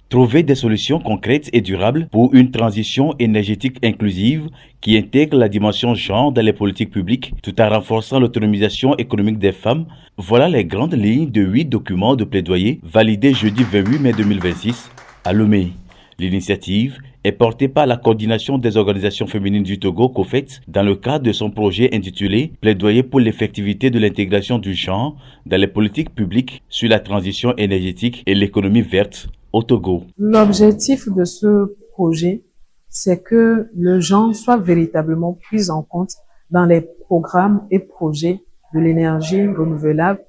Trouver des solutions concrètes et durables pour une transition énergétique inclusive qui intègre la dimension genre dans les politiques publiques tout en renforçant l'autonomisation économique des femmes. Voilà les grandes lignes de 8 documents de plaidoyer validés jeudi 28 mai 2026 à Lomé. L'initiative est portée par la coordination des organisations féminines du Togo, COFET, dans le cadre de son projet intitulé Plaidoyer pour l'effectivité de l'intégration du genre dans les politiques publiques sur la transition énergétique et l'économie verte au Togo. L'objectif de ce projet, c'est que le genre soit véritablement pris en compte dans les programmes et projets de l'énergie renouvelable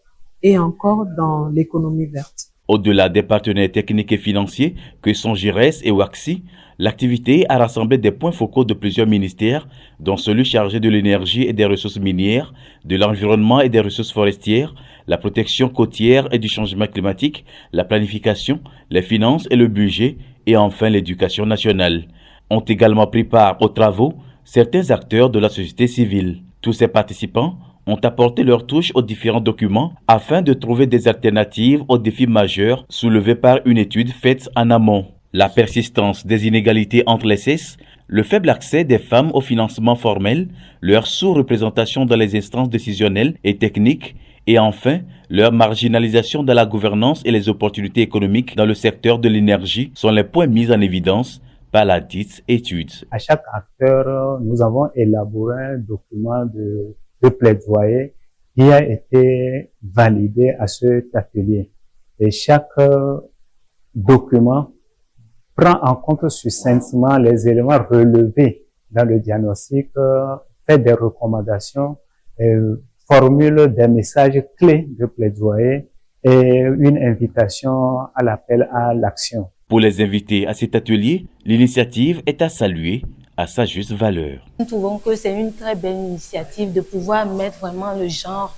et encore dans l'économie verte. Au-delà des partenaires techniques et financiers que sont GIRES et WAXI, l'activité a rassemblé des points focaux de plusieurs ministères, dont celui chargé de l'énergie et des ressources minières, de l'environnement et des ressources forestières, la protection côtière et du changement climatique, la planification, les finances et le budget, et enfin l'éducation nationale. Ont également pris part aux travaux certains acteurs de la société civile. Tous ces participants ont apporté leur touche aux différents documents afin de trouver des alternatives aux défis majeurs soulevés par une étude faite en amont. La persistance des inégalités entre les sexes, le faible accès des femmes au financement formel, leur sous-représentation dans les instances décisionnelles et techniques, et enfin, leur marginalisation dans la gouvernance et les opportunités économiques dans le secteur de l'énergie sont les points mis en évidence par la dite étude. À chaque acteur, nous avons élaboré un document de plaidoyer qui a été validé à cet atelier. Et chaque document prend en compte succinctement les éléments relevés dans le diagnostic, fait des recommandations, formule des messages clés de plaidoyer et une invitation à l'appel à l'action. Pour les invités à cet atelier, l'initiative est à saluer à sa juste valeur. Nous trouvons que c'est une très belle initiative de pouvoir mettre vraiment le genre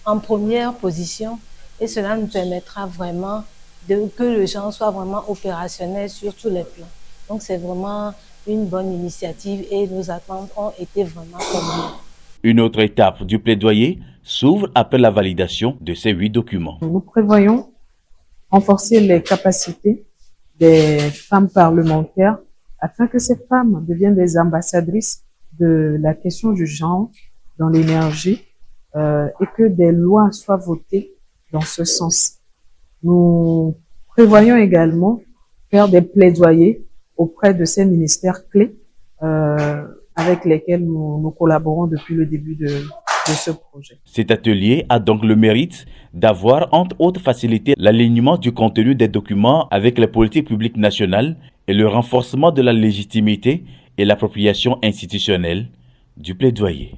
en première position et cela nous permettra vraiment que le genre soit vraiment opérationnel sur tous les plans. Donc c'est vraiment une bonne initiative et nos attentes ont été vraiment communes. Une autre étape du plaidoyer s'ouvre après la validation de ces 8 documents. Nous prévoyons renforcer les capacités des femmes parlementaires afin que ces femmes deviennent des ambassadrices de la question du genre dans l'énergie et que des lois soient votées dans ce sens. Nous prévoyons également faire des plaidoyers auprès de ces ministères clés avec lesquels nous collaborons depuis le début de ce projet. Cet atelier a donc le mérite d'avoir entre autres facilité l'alignement du contenu des documents avec les politiques publiques nationales et le renforcement de la légitimité et l'appropriation institutionnelle du plaidoyer.